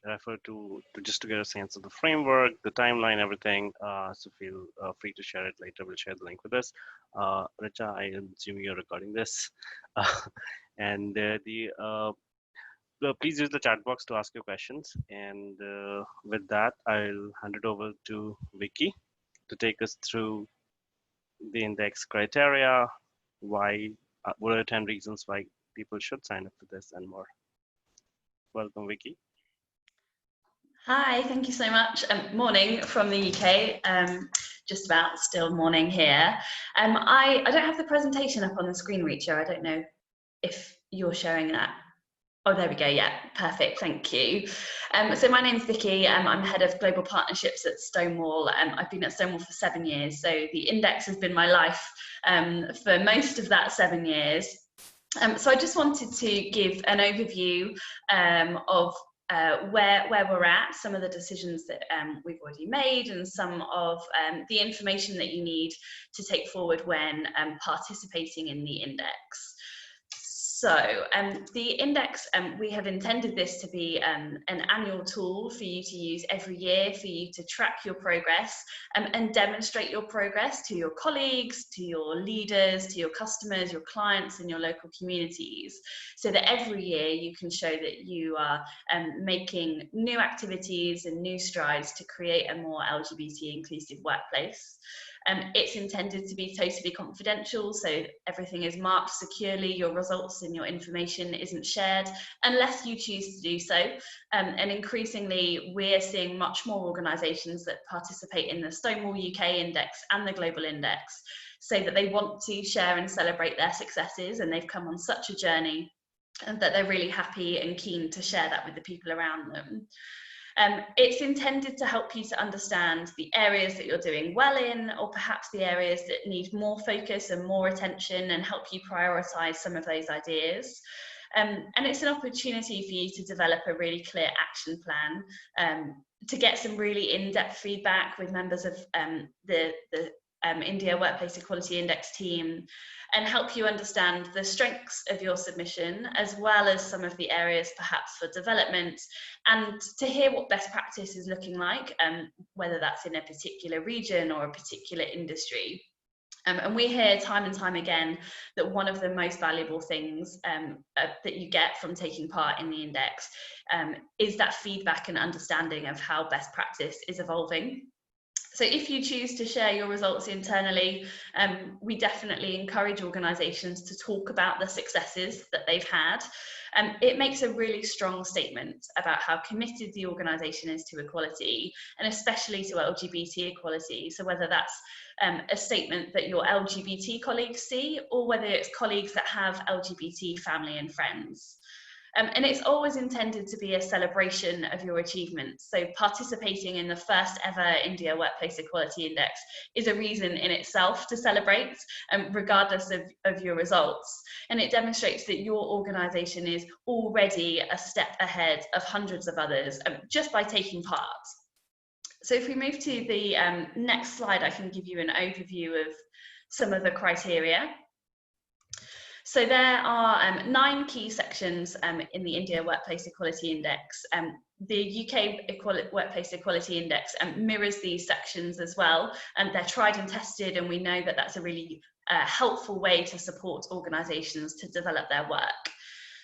refer to just to get a sense of the framework, the timeline, everything. So feel free to share it later. We'll share the link with us. Richa, I assume you're recording this, and please use the chat box to ask your questions. And with that, I'll hand it over to Vicky to take us through the index criteria, why, what are 10 reasons why people should sign up for this, and more. Welcome, Vicky. Hi, thank you so much. Morning from the UK, just about still morning here. I don't have the presentation up on the screen, Richa. I don't know if you're showing that. Oh, there we go. Yeah, perfect. Thank you. So my name's Vicky. I'm head of global partnerships at Stonewall. I've been at Stonewall for 7 years. So the index has been my life for most of that 7 years. So I just wanted to give an overview of where we're at, some of the decisions that we've already made, and some of the information that you need to take forward when participating in the index. So the index, we have intended this to be an annual tool for you to use every year, for you to track your progress and demonstrate your progress to your colleagues, to your leaders, to your customers, your clients, and your local communities, so that every year you can show that you are making new activities and new strides to create a more LGBT inclusive workplace. It's intended to be totally confidential, so everything is marked securely. Your results and your information isn't shared unless you choose to do so. And increasingly, we're seeing much more organisations that participate in the Stonewall UK Index and the Global Index say that they want to share and celebrate their successes, and they've come on such a journey and that they're really happy and keen to share that with the people around them. It's intended to help you to understand the areas that you're doing well in, or perhaps the areas that need more focus and more attention, and help you prioritise some of those ideas. And it's an opportunity for you to develop a really clear action plan, to get some really in-depth feedback with members of the India Workplace Equality Index team, and help you understand the strengths of your submission, as well as some of the areas perhaps for development, and to hear what best practice is looking like, whether that's in a particular region or a particular industry. And we hear time and time again that one of the most valuable things that you get from taking part in the index is that feedback and understanding of how best practice is evolving. So if you choose to share your results internally, we definitely encourage organisations to talk about the successes that they've had. It makes a really strong statement about how committed the organisation is to equality, and especially to LGBT equality. So whether that's a statement that your LGBT colleagues see, or whether it's colleagues that have LGBT family and friends. And it's always intended to be a celebration of your achievements. So participating in the first ever India Workplace Equality Index is a reason in itself to celebrate, regardless of your results. And it demonstrates that your organisation is already a step ahead of hundreds of others just by taking part. So if we move to the next slide, I can give you an overview of some of the criteria. So there are 9 key sections in the India Workplace Equality Index. The UK Workplace Equality Index mirrors these sections as well, and they're tried and tested, and we know that that's a really helpful way to support organisations to develop their work.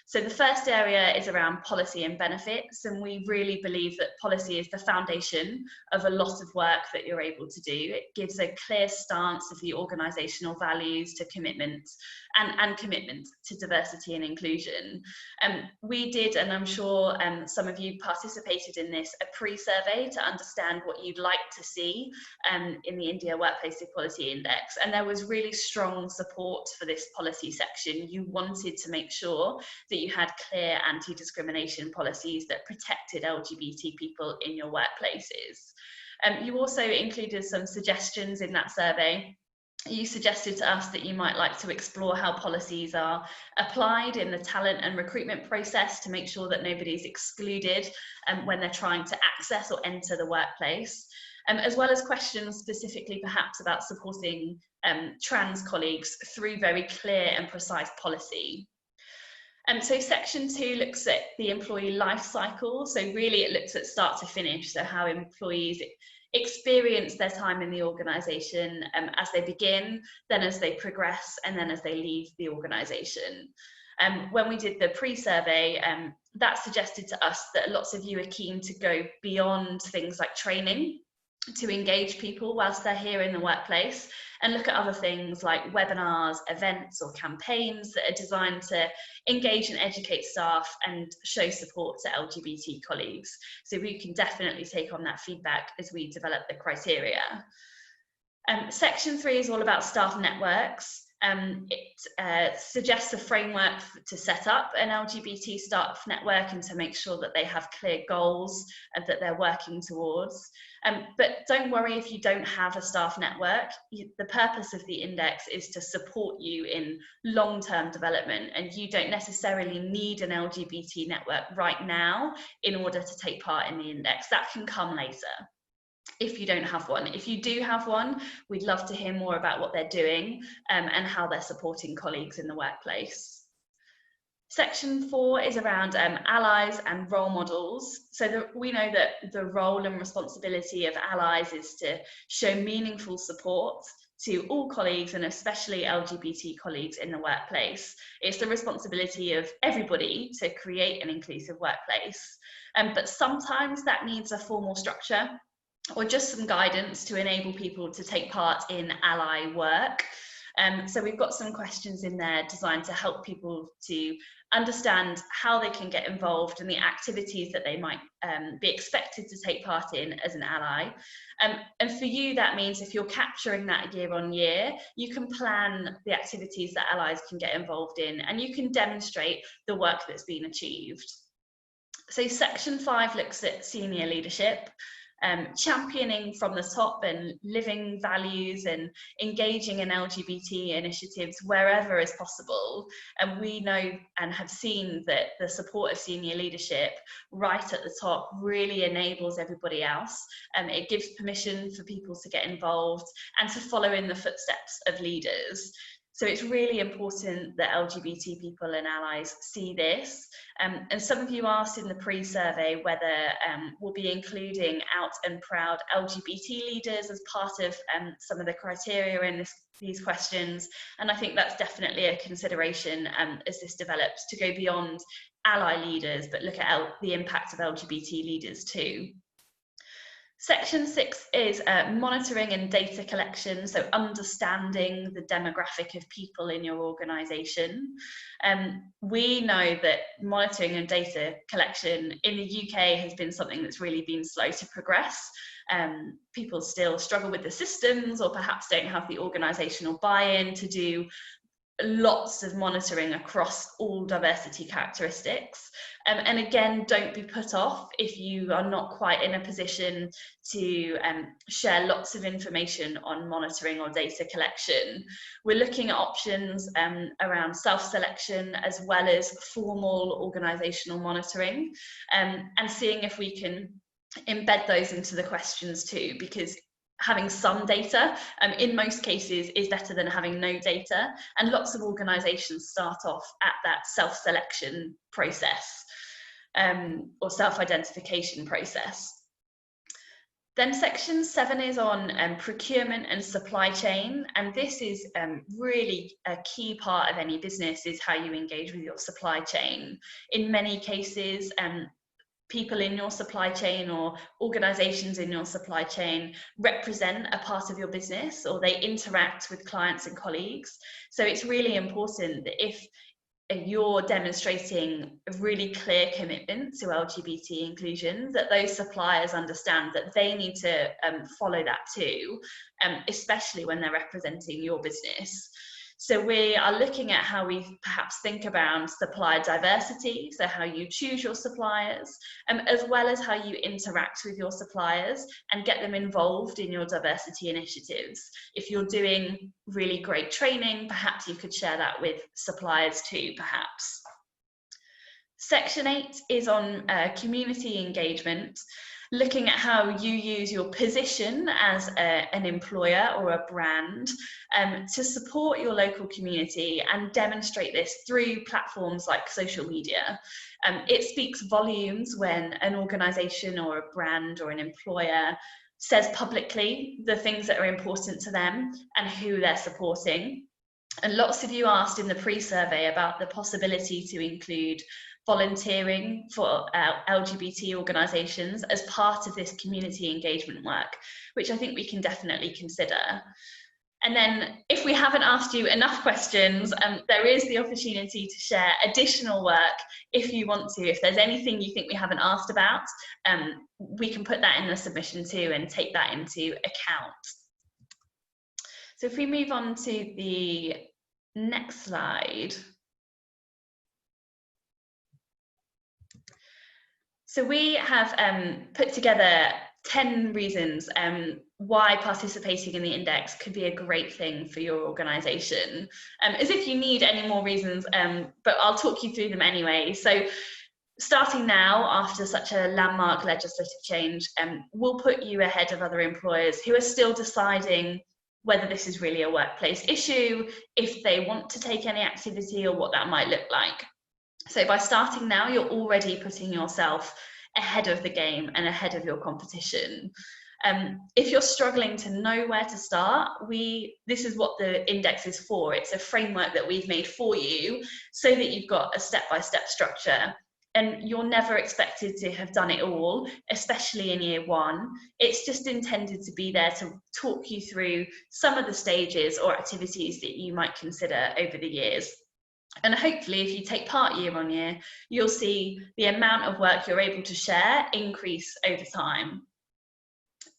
So the first area is around policy and benefits, and we really believe that policy is the foundation of a lot of work that you're able to do. It gives a clear stance of the organisational values to commitment and commitment to diversity and inclusion. We did, and I'm sure some of you participated in this, a pre-survey to understand what you'd like to see in the India Workplace Equality Index, and there was really strong support for this policy section. You wanted to make sure that you had clear anti-discrimination policies that protected LGBT people in your workplaces. You also included some suggestions in that survey. You suggested to us that you might like to explore how policies are applied in the talent and recruitment process to make sure that nobody's excluded when they're trying to access or enter the workplace, as well as questions specifically perhaps about supporting trans colleagues through very clear and precise policy. So section 2 looks at the employee life cycle. So really it looks at start to finish, so how employees experience their time in the organisation as they begin, then as they progress, and then as they leave the organisation. When we did the pre-survey, that suggested to us that lots of you are keen to go beyond things like training to engage people whilst they're here in the workplace, and look at other things like webinars, events or campaigns that are designed to engage and educate staff and show support to LGBT colleagues. So we can definitely take on that feedback as we develop the criteria. Section 3 is all about staff networks. It suggests a framework to set up an LGBT staff network and to make sure that they have clear goals and that they're working towards. But don't worry if you don't have a staff network. The purpose of the index is to support you in long-term development, and you don't necessarily need an LGBT network right now in order to take part in the index. That can come later if you don't have one. If you do have one, we'd love to hear more about what they're doing and how they're supporting colleagues in the workplace. Section 4 is around allies and role models. So we know that the role and responsibility of allies is to show meaningful support to all colleagues, and especially LGBT colleagues in the workplace. It's the responsibility of everybody to create an inclusive workplace. But sometimes that needs a formal structure or just some guidance to enable people to take part in ally work. So we've got some questions in there designed to help people to understand how they can get involved and the activities that they might be expected to take part in as an ally. And for you, that means if you're capturing that year on year, you can plan the activities that allies can get involved in, and you can demonstrate the work that's been achieved. So section 5 looks at senior leadership. Championing from the top and living values and engaging in LGBT initiatives wherever is possible. And we know and have seen that the support of senior leadership right at the top really enables everybody else. It gives permission for people to get involved and to follow in the footsteps of leaders. So it's really important that LGBT people and allies see this. And some of you asked in the pre-survey whether we'll be including out and proud LGBT leaders as part of some of the criteria in these questions. And I think that's definitely a consideration as this develops, to go beyond ally leaders, but look at the impact of LGBT leaders too. Section 6 is monitoring and data collection, so understanding the demographic of people in your organisation. We know that monitoring and data collection in the UK has been something that's really been slow to progress. People still struggle with the systems, or perhaps don't have the organisational buy-in to do lots of monitoring across all diversity characteristics. And again, don't be put off if you are not quite in a position to share lots of information on monitoring or data collection. We're looking at options around self-selection as well as formal organisational monitoring, and seeing if we can embed those into the questions too, because having some data in most cases is better than having no data, and lots of organisations start off at that self-selection process or self-identification process. Then section 7 is on procurement and supply chain, and this is really a key part of any business, is how you engage with your supply chain. In many cases, people in your supply chain or organizations in your supply chain represent a part of your business, or they interact with clients and colleagues. So it's really important that if you're demonstrating a really clear commitment to LGBT inclusion, that those suppliers understand that they need to follow that too, especially when they're representing your business. So we are looking at how we perhaps think about supplier diversity, so how you choose your suppliers, as well as how you interact with your suppliers and get them involved in your diversity initiatives. If you're doing really great training, perhaps you could share that with suppliers too, perhaps. Section 8 is on community engagement, looking at how you use your position as an employer or a brand to support your local community and demonstrate this through platforms like social media. It speaks volumes when an organisation or a brand or an employer says publicly the things that are important to them and who they're supporting. And lots of you asked in the pre-survey about the possibility to include volunteering for LGBT organisations as part of this community engagement work, which I think we can definitely consider. And then if we haven't asked you enough questions, there is the opportunity to share additional work if you want to. If there's anything you think we haven't asked about, we can put that in the submission too and take that into account. So if we move on to the next slide. So we have put together 10 reasons why participating in the index could be a great thing for your organisation. As if you need any more reasons, but I'll talk you through them anyway. So starting now, after such a landmark legislative change, will put you ahead of other employers who are still deciding whether this is really a workplace issue, if they want to take any activity or what that might look like. So by starting now, you're already putting yourself ahead of the game and ahead of your competition. If you're struggling to know where to start, this is what the index is for. It's a framework that we've made for you so that you've got a step-by-step structure. And you're never expected to have done it all, especially in year one. It's just intended to be there to talk you through some of the stages or activities that you might consider over the years. And hopefully, if you take part year on year, you'll see the amount of work you're able to share increase over time.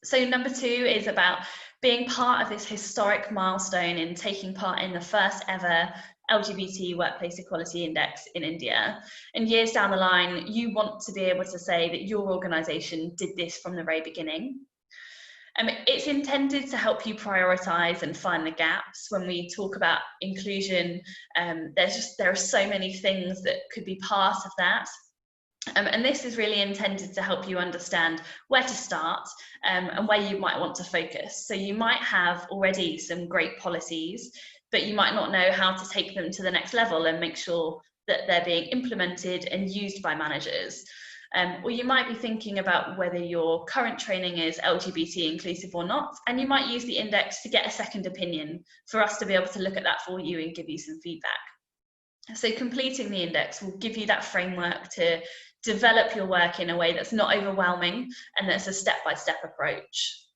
So number 2 is about being part of this historic milestone in taking part in the first ever LGBT Workplace Equality Index in India. And years down the line, you want to be able to say that your organisation did this from the very beginning. It's intended to help you prioritise and find the gaps. When we talk about inclusion, there are so many things that could be part of that. And this is really intended to help you understand where to start and where you might want to focus. So you might have already some great policies, but you might not know how to take them to the next level and make sure that they're being implemented and used by managers. Or you might be thinking about whether your current training is LGBT inclusive or not, and you might use the index to get a second opinion for us to be able to look at that for you and give you some feedback. So completing the index will give you that framework to develop your work in a way that's not overwhelming and that's a step-by-step approach.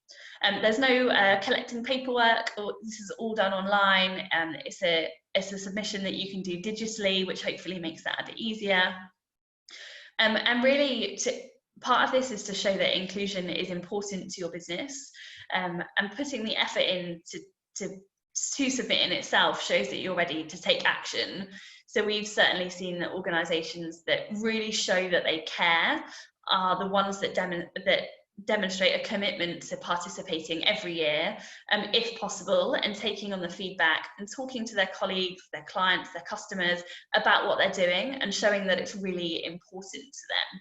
There's no collecting paperwork, or this is all done online, and it's a submission that you can do digitally, which hopefully makes that a bit easier. And really, part of this is to show that inclusion is important to your business, and putting the effort in to submit in itself shows that you're ready to take action. So we've certainly seen that organisations that really show that they care are the ones that demonstrate a commitment to participating every year, if possible, and taking on the feedback and talking to their colleagues, their clients, their customers about what they're doing and showing that it's really important to them.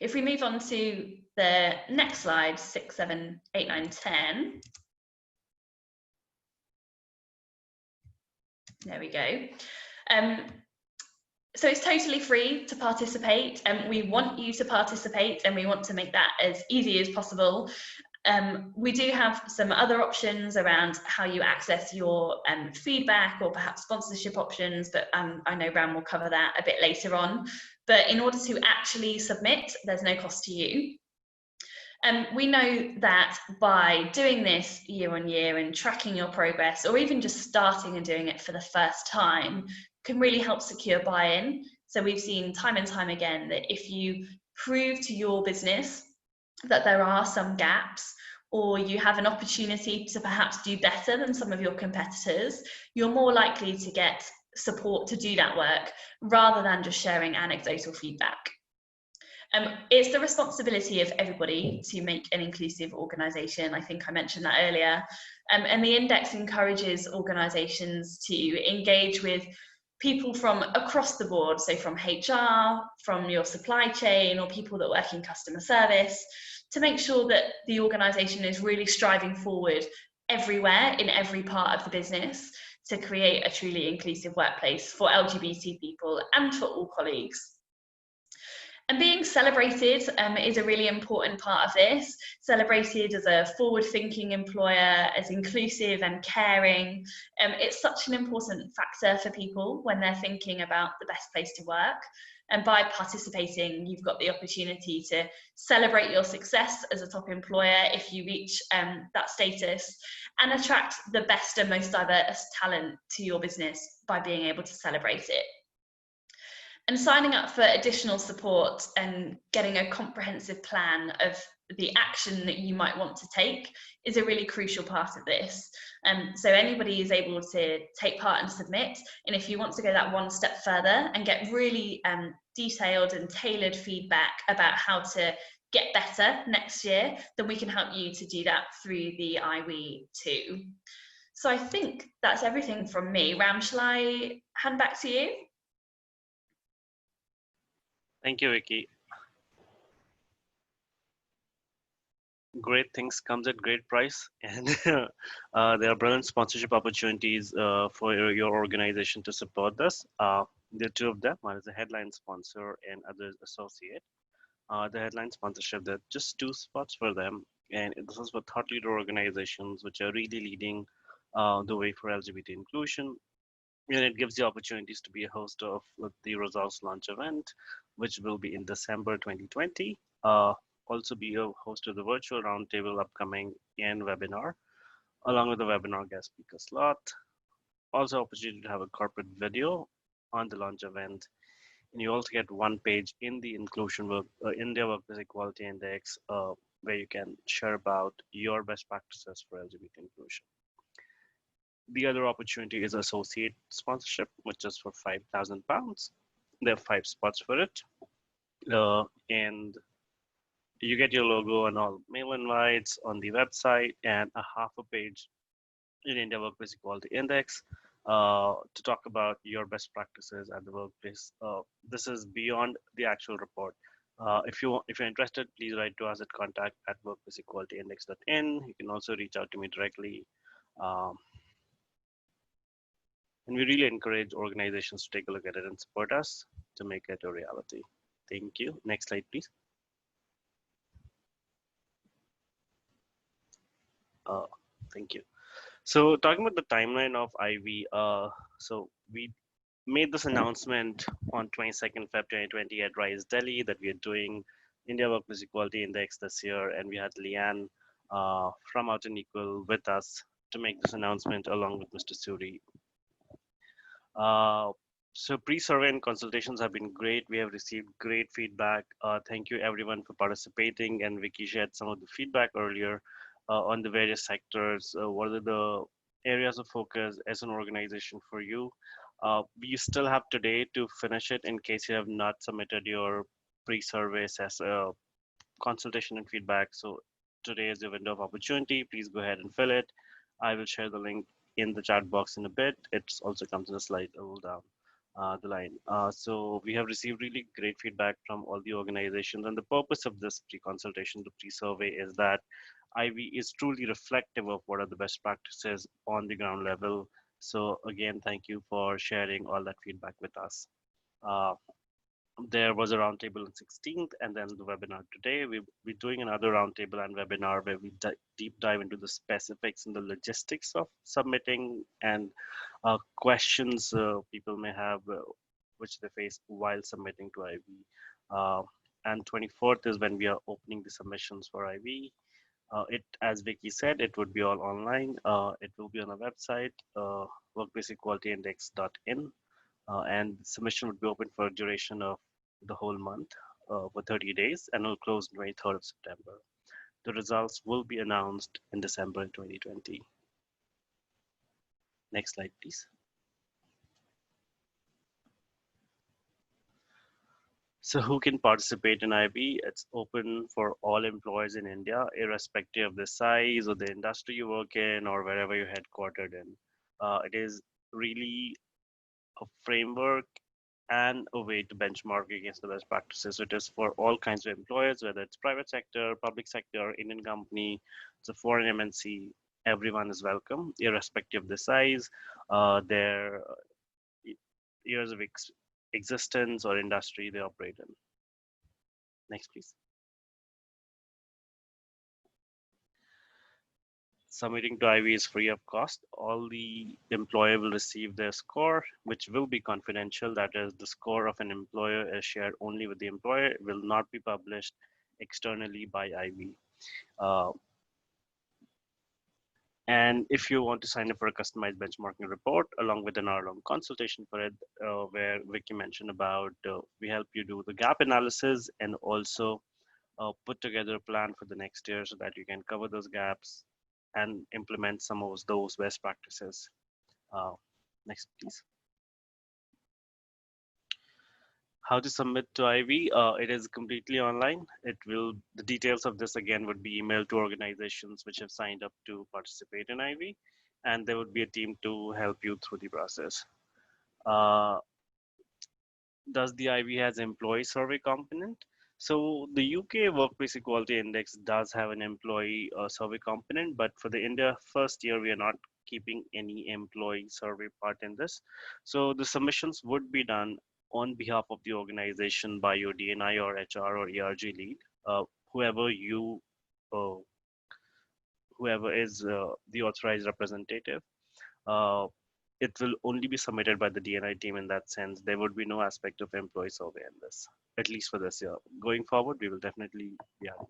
If we move on to the next slide, 6, 7, 8, 9, 10. There we go. So it's totally free to participate, and we want you to participate, and we want to make that as easy as possible. We do have some other options around how you access your feedback or perhaps sponsorship options, but I know Ram will cover that a bit later on. But in order to actually submit, there's no cost to you. We know that by doing this year on year and tracking your progress, or even just starting and doing it for the first time, can really help secure buy-in. So we've seen time and time again that if you prove to your business that there are some gaps, or you have an opportunity to perhaps do better than some of your competitors, you're more likely to get support to do that work rather than just sharing anecdotal feedback. It's the responsibility of everybody to make an inclusive organisation. I think I mentioned that earlier. And the index encourages organisations to engage with people from across the board, so from HR, from your supply chain, or people that work in customer service, to make sure that the organisation is really striving forward everywhere in every part of the business to create a truly inclusive workplace for LGBT people and for all colleagues. And being celebrated is a really important part of this. Celebrated as a forward-thinking employer, as inclusive and caring. It's such an important factor for people when they're thinking about the best place to work. And by participating, you've got the opportunity to celebrate your success as a top employer if you reach that status, and attract the best and most diverse talent to your business by being able to celebrate it. And signing up for additional support and getting a comprehensive plan of the action that you might want to take is a really crucial part of this. So anybody is able to take part and submit. And if you want to go that one step further and get really detailed and tailored feedback about how to get better next year, then we can help you to do that through the IWEI too. So I think that's everything from me. Ram, shall I hand back to you? Thank you, Vicky. Great things comes at great price, and there are brilliant sponsorship opportunities for your organization to support this. There are two of them. One is a headline sponsor and other is associate. The headline sponsorship, there are just 2 spots for them, and this is for thought leader organizations which are really leading the way for LGBT inclusion. And it gives you opportunities to be a host of the results launch event, which will be in December 2020. Also be a host of the virtual roundtable upcoming and webinar, along with the webinar guest speaker slot. Also opportunity to have a corporate video on the launch event. And you also get 1 page in the inclusion work, India Workplace Equality Index, where you can share about your best practices for LGBT inclusion. The other opportunity is associate sponsorship, which is for £5,000. There are 5 spots for it. And you get your logo on all mail invites on the website and a half a page in India Workplace Equality Index to talk about your best practices at the workplace. This is beyond the actual report. If you're interested, please write to us at contact@workplaceequalityindex.in. You can also reach out to me directly. And we really encourage organizations to take a look at it and support us to make it a reality. Thank you. Next slide, please. Thank you. So talking about the timeline of IWEI, so we made this announcement on 22nd Feb 2020 at Rise Delhi that we are doing India Workplace Equality Index this year, and we had Leanne from Out and Equal with us to make this announcement along with Mr. Suri. So pre-survey and consultations have been great. We have received great feedback. Thank you everyone for participating, and Vicky shared some of the feedback earlier on the various sectors. What are the areas of focus as an organization for you? We still have today to finish it in case you have not submitted your pre-survey as a consultation and feedback. So today is your window of opportunity. Please go ahead and fill it. I will share the link in the chat box in a bit. It also comes in a slide roll down the line. So we have received really great feedback from all the organizations, and the purpose of this pre-consultation, the pre-survey, is that IWEI is truly reflective of what are the best practices on the ground level. So again, thank you for sharing all that feedback with us. There was a roundtable on 16th, and then the webinar today. We're doing another roundtable and webinar where we deep dive into the specifics and the logistics of submitting and questions people may have which they face while submitting to IWEI. And 24th is when we are opening the submissions for IWEI. As Vicky said, it would be all online. It will be on our website, workplaceequalityindex.in. And submission would be open for a duration of the whole month for 30 days, and will close on 23rd of September. The results will be announced in December 2020. Next slide, please. So who can participate in IWEI? It's open for all employees in India, irrespective of the size or the industry you work in or wherever you're headquartered in. It is really a framework and a way to benchmark against the best practices. So it is for all kinds of employers, whether it's private sector, public sector, Indian company, it's a foreign MNC, everyone is welcome, irrespective of the size, their years of existence or industry they operate in. Next, please. Submitting to IB is free of cost. All the employer will receive their score, which will be confidential. That is, the score of an employer is shared only with the employer. It will not be published externally by IB. And if you want to sign up for a customized benchmarking report along with an hour-long consultation for it, where Vicky mentioned about, we help you do the gap analysis and also put together a plan for the next year so that you can cover those gaps and implement some of those best practices. Next, please. How to submit to IB? It is completely online. The details of this again would be emailed to organizations which have signed up to participate in IB, and there would be a team to help you through the process. Does the IB has employee survey component? So the UK Workplace Equality Index does have an employee survey component, but for the India first year, we are not keeping any employee survey part in this. So the submissions would be done on behalf of the organization by your DNI or HR or ERG lead, whoever uh, whoever is the authorized representative. Uh, it will only be submitted by the DNI team in that sense. There would be no aspect of employee survey in this, at least for this year. Going forward, we will definitely be having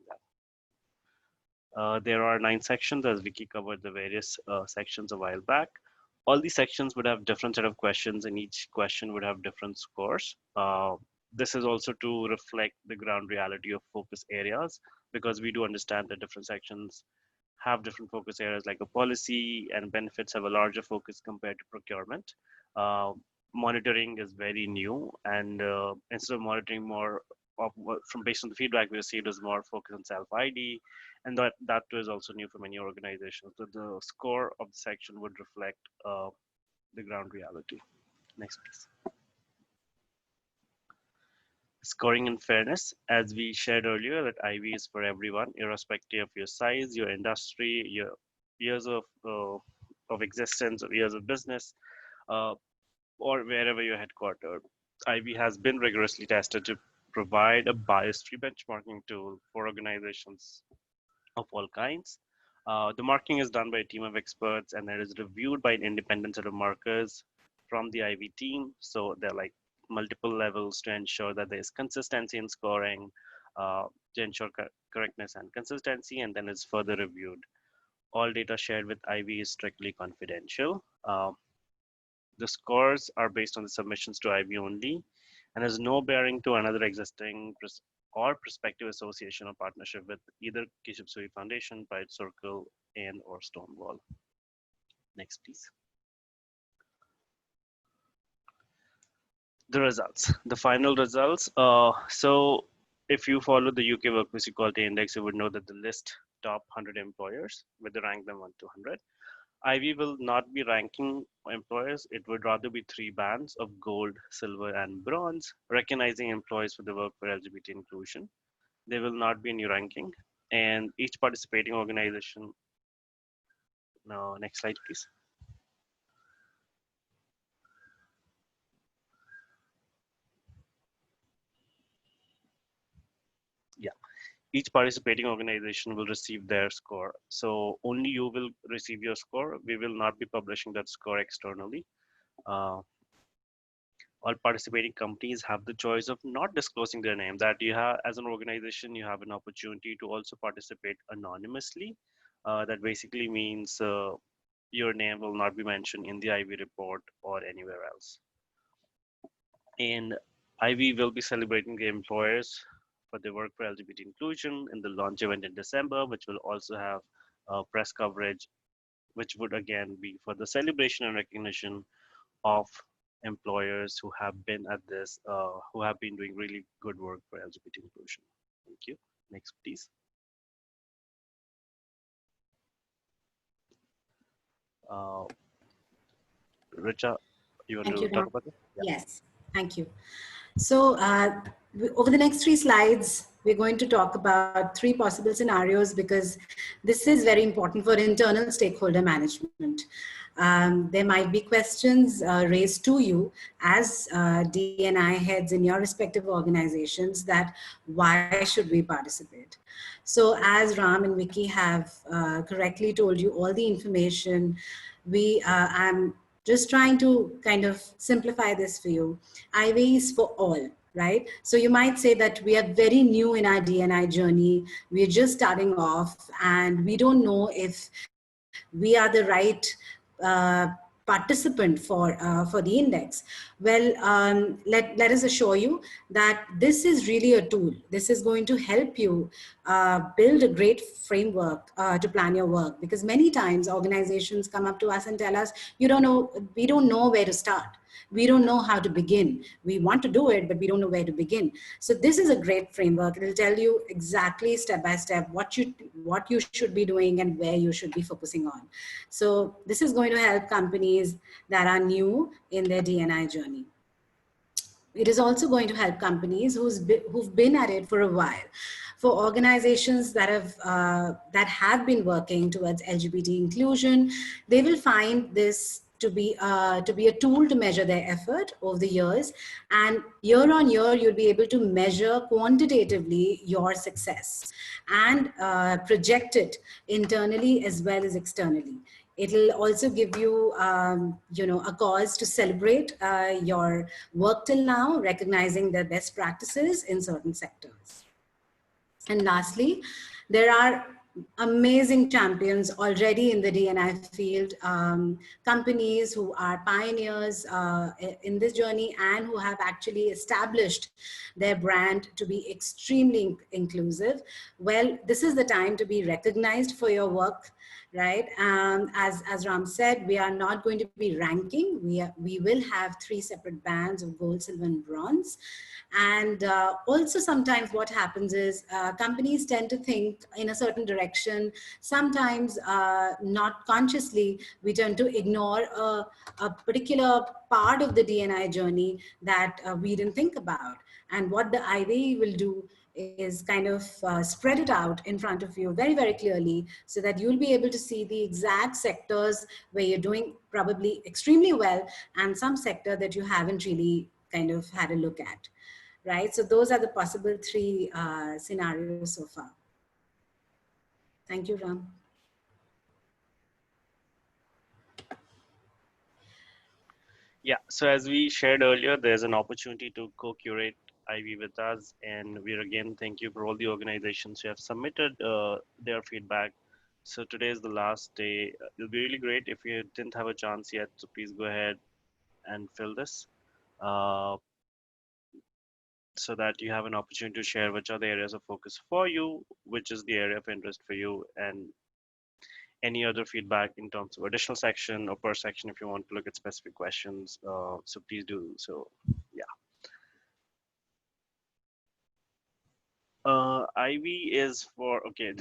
that. There are 9 sections, as Vicky covered the various sections a while back. All these sections would have different set of questions, and each question would have different scores. This is also to reflect the ground reality of focus areas, because we do understand that different sections have different focus areas, like a policy and benefits have a larger focus compared to procurement. Uh, Monitoring is very new, and instead of monitoring more from based on the feedback we received, is more focused on self ID, and that too is also new for many organizations. So the score of the section would reflect the ground reality. Next, please. Scoring and fairness, as we shared earlier, that IB is for everyone, irrespective of your size, your industry, your years of existence, or years of business, uh, or wherever you're headquartered. IB has been rigorously tested to provide a bias-free benchmarking tool for organizations of all kinds. The marking is done by a team of experts, and it is reviewed by an independent set of markers from the IB team. So they're like multiple levels to ensure that there's consistency in scoring, to ensure correctness and consistency, and then it's further reviewed. All data shared with IB is strictly confidential. The scores are based on the submissions to IB only, and has no bearing to another existing or prospective association or partnership with either Keshav Suri Foundation, Pride Circle, and or Stonewall. Next, please. The results, the final results. So if you follow the UK Workplace Equality Index, you would know that the list top 100 employers with the rank them 1 to 100. IB will not be ranking employers. It would rather be 3 bands of gold, silver, and bronze, recognizing employees for the work for LGBT inclusion. There will not be any ranking, and each participating organization. Now, next slide, please. Yeah, each participating organization will receive their score. So only you will receive your score. We will not be publishing that score externally. All participating companies have the choice of not disclosing their name. That you have, as an organization, you have an opportunity to also participate anonymously. That basically means your name will not be mentioned in the IB report or anywhere else. And IB will be celebrating the employers for their work for LGBT inclusion in the launch event in December, which will also have press coverage, which would again be for the celebration and recognition of employers who have been at this, who have been doing really good work for LGBT inclusion. Thank you. Next, please. Richa, You want Thank to you, talk Ram. about it? Yeah. Yes, thank you. So over the next 3 slides, we're going to talk about 3 possible scenarios because this is very important for internal stakeholder management. There might be questions raised to you as D&I heads in your respective organizations that why should we participate? So as Ram and Vicky have correctly told you all the information, I'm just trying to kind of simplify this for you. IWEI is for all, right? So you might say that we are very new in our D&I journey. We're just starting off and we don't know if we are the right participant for the index. Well, let us assure you that this is really a tool. This is going to help you build a great framework to plan your work, because many times organizations come up to us and tell us, we don't know where to start. We don't know how to begin. We want to do it, but we don't know where to begin. So this is a great framework. It will tell you exactly step by step what you should be doing and where you should be focusing on. So this is going to help companies that are new in their D&I journey. It is also going to help companies who've been at it for a while. For organizations that have been working towards LGBT inclusion, they will find this to be a tool to measure their effort over the years, and year on year you'll be able to measure quantitatively your success and project it internally as well as externally. It'll also give you, a cause to celebrate your work till now, recognizing the best practices in certain sectors. And lastly, there are amazing champions already in the D&I field, companies who are pioneers in this journey and who have actually established their brand to be extremely inclusive. Well, this is the time to be recognized for your work, right? As Ram said, we are not going to be ranking. We will have 3 separate bands of gold, silver, and bronze. And also sometimes what happens is companies tend to think in a certain direction. Sometimes not consciously, we tend to ignore a particular part of the D&I journey that we didn't think about. And what the IWEI will do is kind of spread it out in front of you very, very clearly, so that you'll be able to see the exact sectors where you're doing probably extremely well and some sector that you haven't really kind of had a look at. Right? So those are the possible 3 scenarios so far. Thank you, Ram. Yeah, so as we shared earlier, there's an opportunity to co-curate IB with us, and we're again thank you for all the organizations who have submitted their feedback. So today is the last day. It'll be really great if you didn't have a chance yet, so please go ahead and fill this uh, so that you have an opportunity to share which are the areas of focus for you, which is the area of interest for you, and any other feedback in terms of additional section or per section if you want to look at specific questions. So please do so. Yeah. IB is for, okay,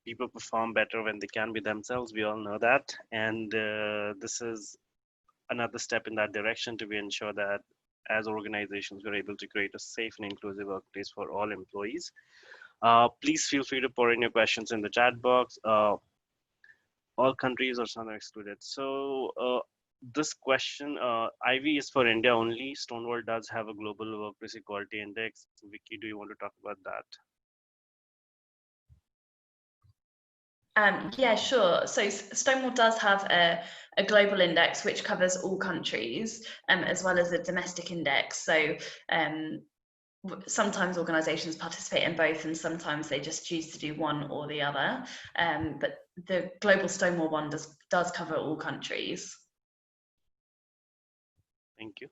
people perform better when they can be themselves. We all know that. And this is another step in that direction to be ensure that as organizations, we're able to create a safe and inclusive workplace for all employees. Please feel free to pour in your questions in the chat box. All countries or some are excluded. So this question, IV is for India only. Stonewall does have a global workplace equality index. Vicky, do you want to talk about that? Yeah, sure. So Stonewall does have a global index which covers all countries, as well as a domestic index. So sometimes organizations participate in both, and sometimes they just choose to do one or the other. But the global Stonewall one does cover all countries. Thank you.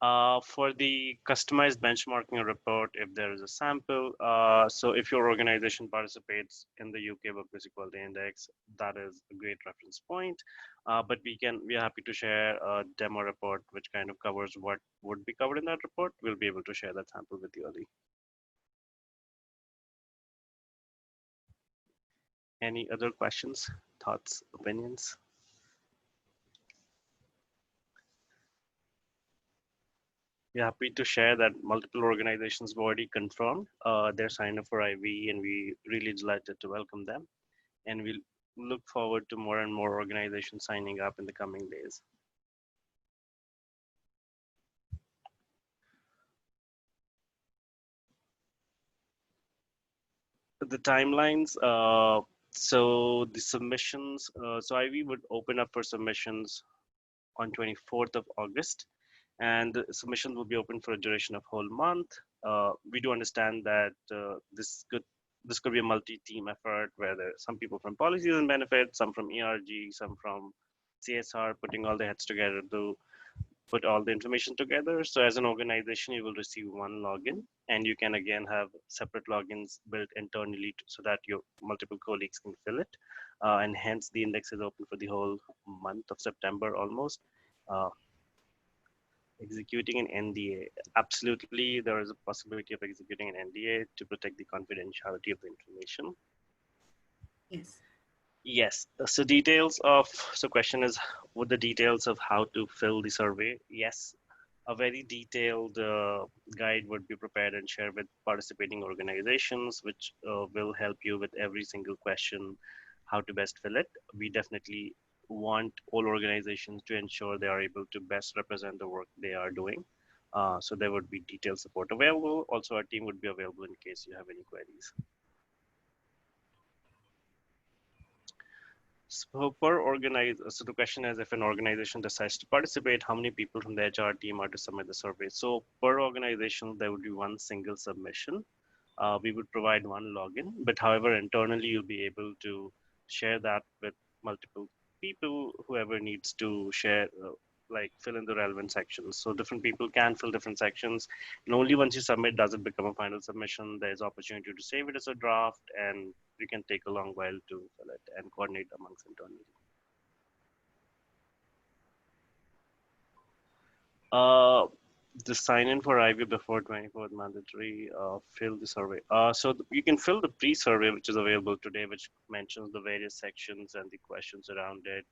For the customized benchmarking report, if there is a sample, so if your organization participates in the UK Workplace Equality Index, that is a great reference point. But we are happy to share a demo report which kind of covers what would be covered in that report. We'll be able to share that sample with you early. Any other questions, thoughts, opinions? We're happy to share that multiple organizations have already confirmed their sign up for IWEI, and we really delighted to welcome them. And we look forward to more and more organizations signing up in the coming days. The timelines, so the submissions, so IWEI would open up for submissions on 24th of August, and the submissions will be open for a duration of whole month. We do understand that this could be a multi-team effort where there are some people from policies and benefits, some from ERG, some from CSR, putting all their heads together to put all the information together. So as an organization, you will receive one login, and you can again have separate logins built internally so that your multiple colleagues can fill it. And hence the index is open for the whole month of September almost. Uh, Executing an NDA. Absolutely, there is a possibility of executing an NDA to protect the confidentiality of the information. Yes. Yes. So details of, so question is, what the details of how to fill the survey? Yes. A very detailed guide would be prepared and shared with participating organizations, which will help you with every single question, how to best fill it. We definitely want all organizations to ensure they are able to best represent the work they are doing. So there would be detailed support available. Also, our team would be available in case you have any queries. So so the question is, if an organization decides to participate, how many people from the HR team are to submit the survey? So per organization, there would be one single submission. We would provide one login, but however, internally, you'll be able to share that with multiple people, whoever needs to share, like fill in the relevant sections. So different people can fill different sections, and only once you submit does it become a final submission. There's opportunity to save it as a draft, and we can take a long while to fill it and coordinate amongst internally. Uh, the sign in for IView before 24th mandatory, fill the survey. So you can fill the pre-survey, which is available today, which mentions the various sections and the questions around it.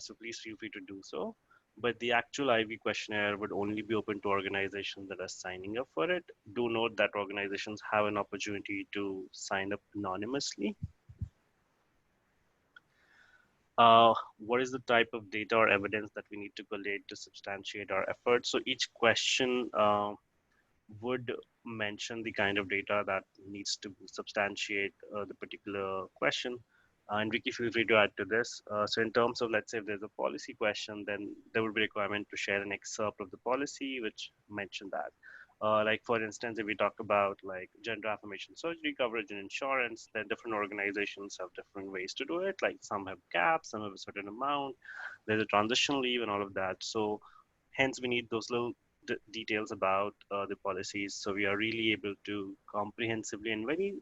So please feel free to do so. But the actual IV questionnaire would only be open to organizations that are signing up for it. Do note that organizations have an opportunity to sign up anonymously. What is the type of data or evidence that we need to collate to substantiate our efforts? So each question would mention the kind of data that needs to substantiate the particular question. And Vicky, feel free to add to this. So in terms of, let's say if there's a policy question, then there would be a requirement to share an excerpt of the policy, which mentioned that. Like for instance, if we talk about like gender affirmation surgery coverage and insurance, then different organizations have different ways to do it. Like some have caps, some have a certain amount. There's a transition leave and all of that. So hence we need those little details about the policies. So we are really able to comprehensively and very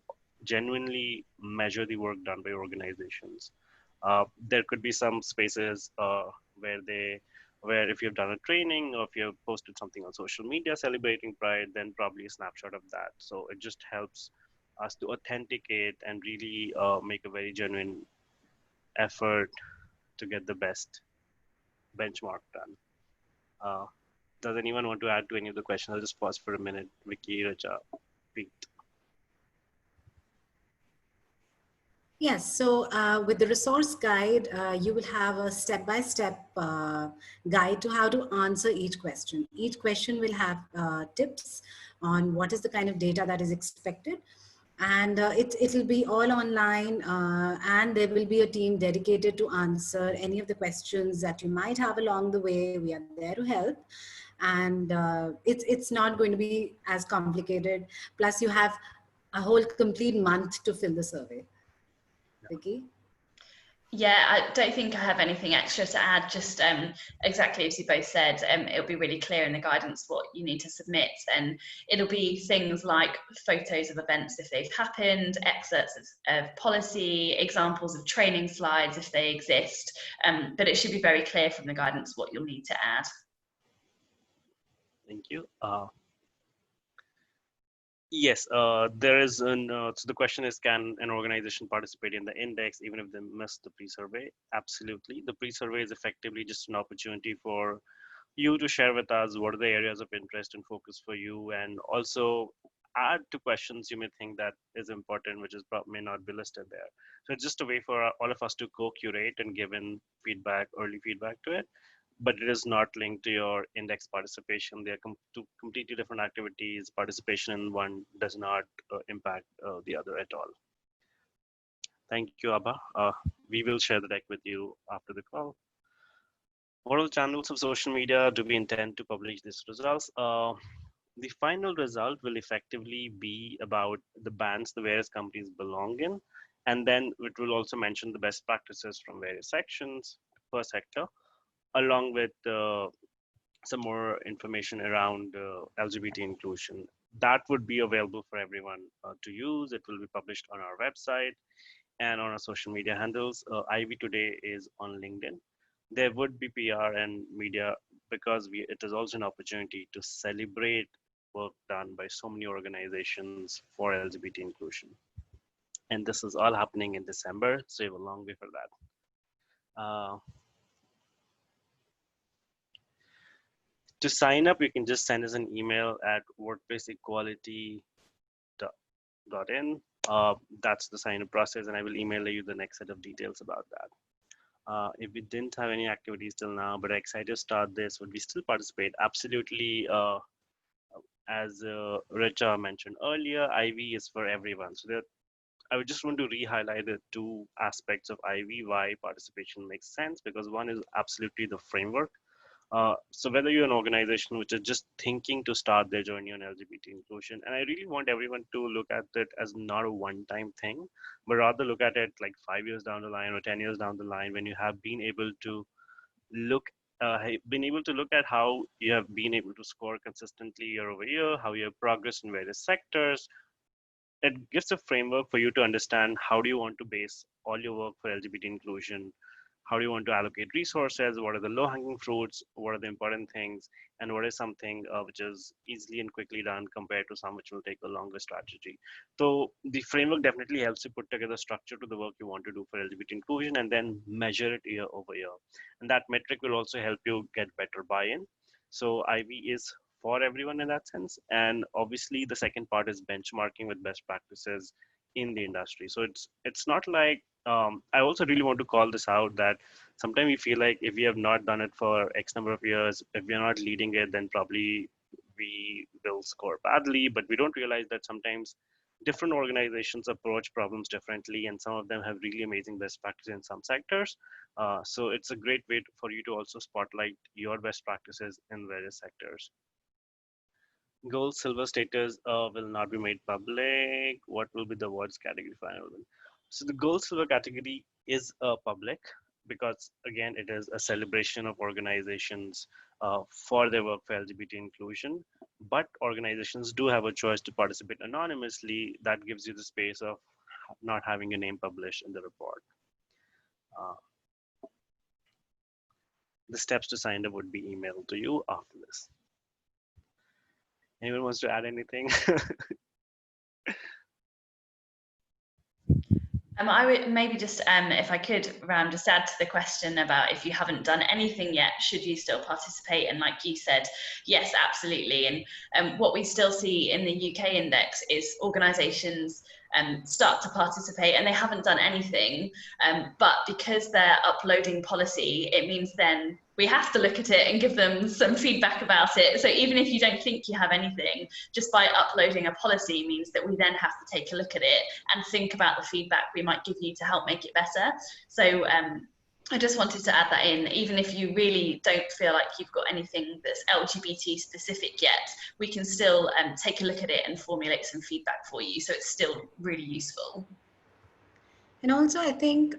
genuinely measure the work done by organizations. There could be some spaces where if you've done a training or if you've posted something on social media celebrating Pride, then probably a snapshot of that. So it just helps us to authenticate and really make a very genuine effort to get the best benchmark done. Does anyone want to add to any of the questions? I'll just pause for a minute. Vicky, Raja, Pete. Yes, so with the resource guide, you will have a step-by-step guide to how to answer each question. Each question will have tips on what is the kind of data that is expected. And it'll be all online, and there will be a team dedicated to answer any of the questions that you might have along the way. We are there to help. And it's not going to be as complicated. Plus you have a whole complete month to fill the survey. Vicky? Yeah, I don't think I have anything extra to add, just exactly as you both said, it'll be really clear in the guidance what you need to submit, and it'll be things like photos of events if they've happened, excerpts of policy, examples of training slides if they exist, but it should be very clear from the guidance what you'll need to add. Thank you. Yes, there is so the question is, can an organization participate in the index even if they missed the pre-survey? Absolutely. The pre-survey is effectively just an opportunity for you to share with us what are the areas of interest and focus for you, and also add to questions you may think that is important, which is may not be listed there. So it's just a way for all of us to co-curate and give in feedback, early feedback to it, but it is not linked to your index participation. They are two completely different activities. Participation in one does not impact the other at all. Thank you, Abba. We will share the deck with you after the call. What are the channels of social media do we intend to publish these results? The final result will effectively be about the bands the various companies belong in, and then it will also mention the best practices from various sections per sector, along with some more information around LGBT inclusion. That would be available for everyone to use. It will be published on our website and on our social media handles. Ivy Today is on LinkedIn. There would be PR and media because it is also an opportunity to celebrate work done by so many organizations for LGBT inclusion. And this is all happening in December, so you have a long way for that. To sign up, you can just send us an email at workplaceequality.in. That's the sign up process, and I will email you the next set of details about that. If we didn't have any activities till now, but are excited to start this, would we still participate? Absolutely. As Richa mentioned earlier, Ivy is for everyone. So I would just want to re-highlight the two aspects of Ivy, why participation makes sense, because one is absolutely the framework. So whether you're an organization which is just thinking to start their journey on LGBT inclusion, and I really want everyone to look at it as not a one-time thing, but rather look at it like 5 years down the line or 10 years down the line, when you have been able to look at how you have been able to score consistently year over year, how you have progressed in various sectors. It gives a framework for you to understand how do you want to base all your work for LGBT inclusion, how do you want to allocate resources, what are the low-hanging fruits, what are the important things, and what is something which is easily and quickly done compared to some which will take a longer strategy. So the framework definitely helps you put together structure to the work you want to do for LGBT inclusion and then measure it year over year. And that metric will also help you get better buy-in. So Ivy is for everyone in that sense. And obviously the second part is benchmarking with best practices in the industry. So it's not like I also really want to call this out that sometimes we feel like if we have not done it for X number of years, if we are not leading it, then probably we will score badly. But we don't realize that sometimes different organizations approach problems differently, and some of them have really amazing best practices in some sectors. So it's a great way for you to also spotlight your best practices in various sectors. Gold, silver status will not be made public. What will be the awards category final? So the gold, silver category is public because again, it is a celebration of organizations for their work for LGBT inclusion. But organizations do have a choice to participate anonymously. That gives you the space of not having your name published in the report. The steps to sign up would be emailed to you after this. Anyone wants to add anything? I would maybe just, if I could, Ram, just add to the question about if you haven't done anything yet, should you still participate? And like you said, yes, absolutely. And what we still see in the UK index is organisations start to participate and they haven't done anything, but because they're uploading policy, it means then we have to look at it and give them some feedback about it. So even if you don't think you have anything, just by uploading a policy means that we then have to take a look at it and think about the feedback we might give you to help make it better. So I just wanted to add that in, even if you really don't feel like you've got anything that's LGBT specific yet, we can still take a look at it and formulate some feedback for you. So it's still really useful. And also I think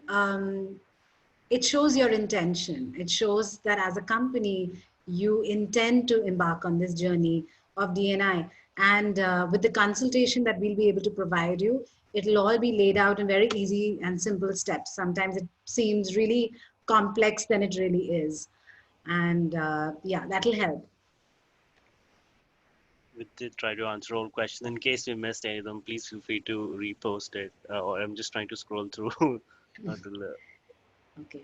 it shows your intention. It shows that as a company, you intend to embark on this journey of D&I. And with the consultation that we'll be able to provide you, it'll all be laid out in very easy and simple steps. Sometimes it seems really complex than it really is. And yeah, that'll help. We did try to answer all questions. In case we missed any of them, please feel free to repost it. Or I'm just trying to scroll through. Okay.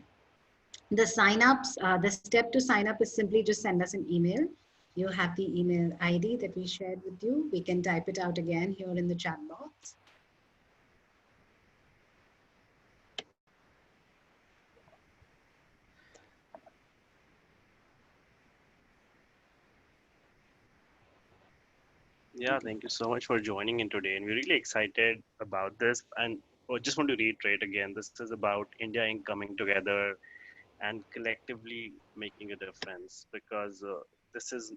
The sign-ups, the step to sign up is simply just send us an email. You have the email ID that we shared with you. We can type it out again here in the chat box. Yeah, thank you so much for joining in today. And we're really excited about this. And I just want to reiterate again, this is about India Inc. coming together and collectively making a difference, because this is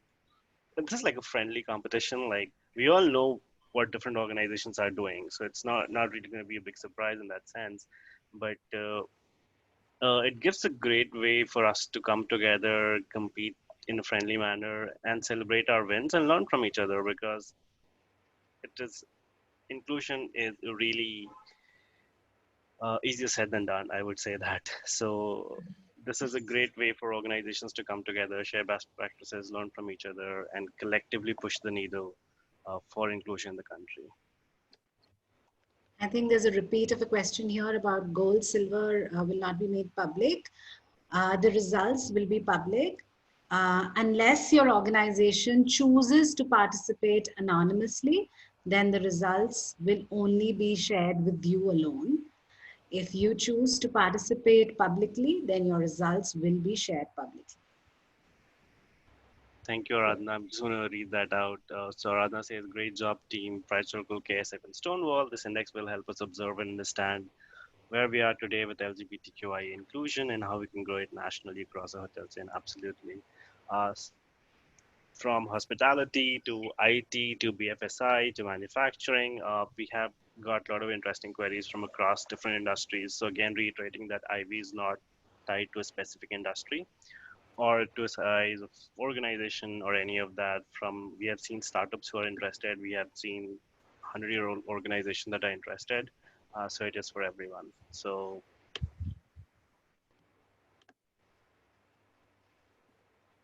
like a friendly competition. Like, we all know what different organizations are doing, so it's not really going to be a big surprise in that sense. But it gives a great way for us to come together, compete in a friendly manner, and celebrate our wins and learn from each other, because it is inclusion is really easier said than done, I would say that. So this is a great way for organizations to come together, share best practices, learn from each other, and collectively push the needle for inclusion in the country. I think there's a repeat of a question here about gold, silver will not be made public. The results will be public unless your organization chooses to participate anonymously, then the results will only be shared with you alone. If you choose to participate publicly, then your results will be shared publicly. Thank you, Aradhana. I'm just going to read that out. So Aradhana says, great job, team, Pride Circle, KSF, and Stonewall. This index will help us observe and understand where we are today with LGBTQIA inclusion and how we can grow it nationally across the hotel chain. Absolutely. Uh, from hospitality to IT to BFSI to manufacturing, we have got a lot of interesting queries from across different industries. So again, reiterating that IB is not tied to a specific industry or to a size of organization or any of that. From we have seen startups who are interested. We have seen 100-year-old organizations that are interested. So it is for everyone. So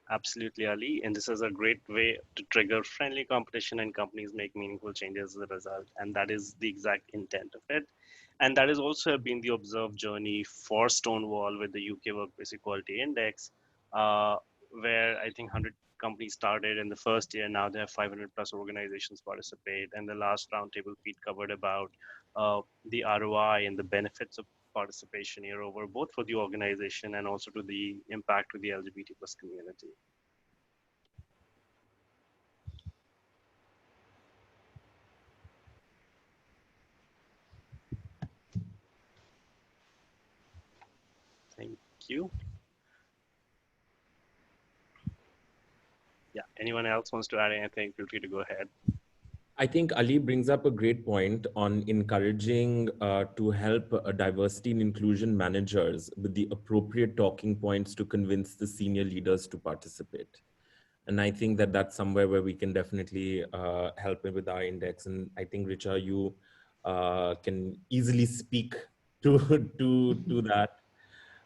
absolutely, Ali. And this is a great way to trigger friendly competition and companies make meaningful changes as a result. And that is the exact intent of it. And that has also been the observed journey for Stonewall with the UK Workplace Equality Index, where I think 100 companies started in the first year. Now they have 500 plus organizations participate. And the last roundtable Pete covered about the ROI and the benefits of participation year over, both for the organization and also to the impact to the LGBT plus community. Thank you. Yeah, anyone else wants to add anything, feel free to go ahead. I think Ali brings up a great point on encouraging to help diversity and inclusion managers with the appropriate talking points to convince the senior leaders to participate. And I think that that's somewhere where we can definitely help with our index. And I think, Richa, you can easily speak to that.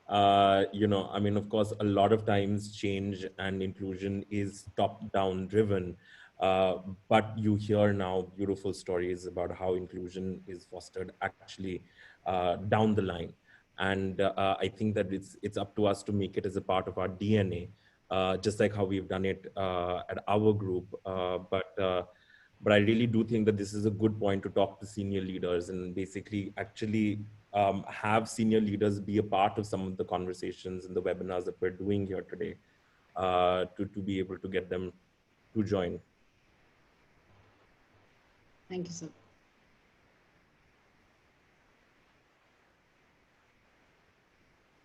I mean, of course, a lot of times change and inclusion is top-down driven, but you hear now beautiful stories about how inclusion is fostered actually down the line. And I think that it's up to us to make it as a part of our DNA, just like how we've done it at our group. But I really do think that this is a good point to talk to senior leaders and basically actually have senior leaders be a part of some of the conversations and the webinars that we're doing here today to be able to get them to join. Thank you, sir.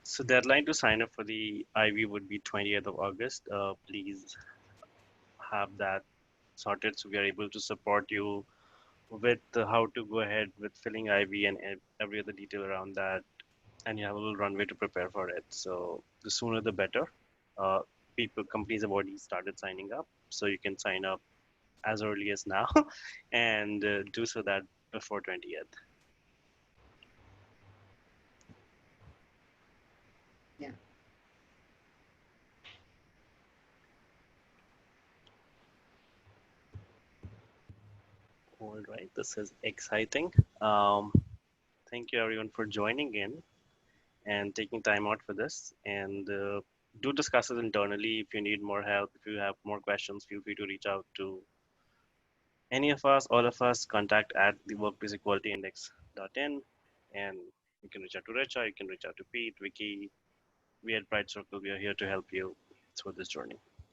So deadline to sign up for the IV would be 20th of August. Please have that sorted so we are able to support you with how to go ahead with filling IV and every other detail around that. And you have a little runway to prepare for it. So the sooner the better. Companies have already started signing up, so you can sign up as early as now and do so that before 20th. Yeah. All right, this is exciting. Thank you everyone for joining in. and taking time out for this. And do discuss it internally. If you need more help, if you have more questions, feel free to reach out to any of us, all of us. Contact at the workplaceequalityindex.in, and you can reach out to Richa, you can reach out to Pete, Vicky. We at Bright Circle, we are here to help you through this journey.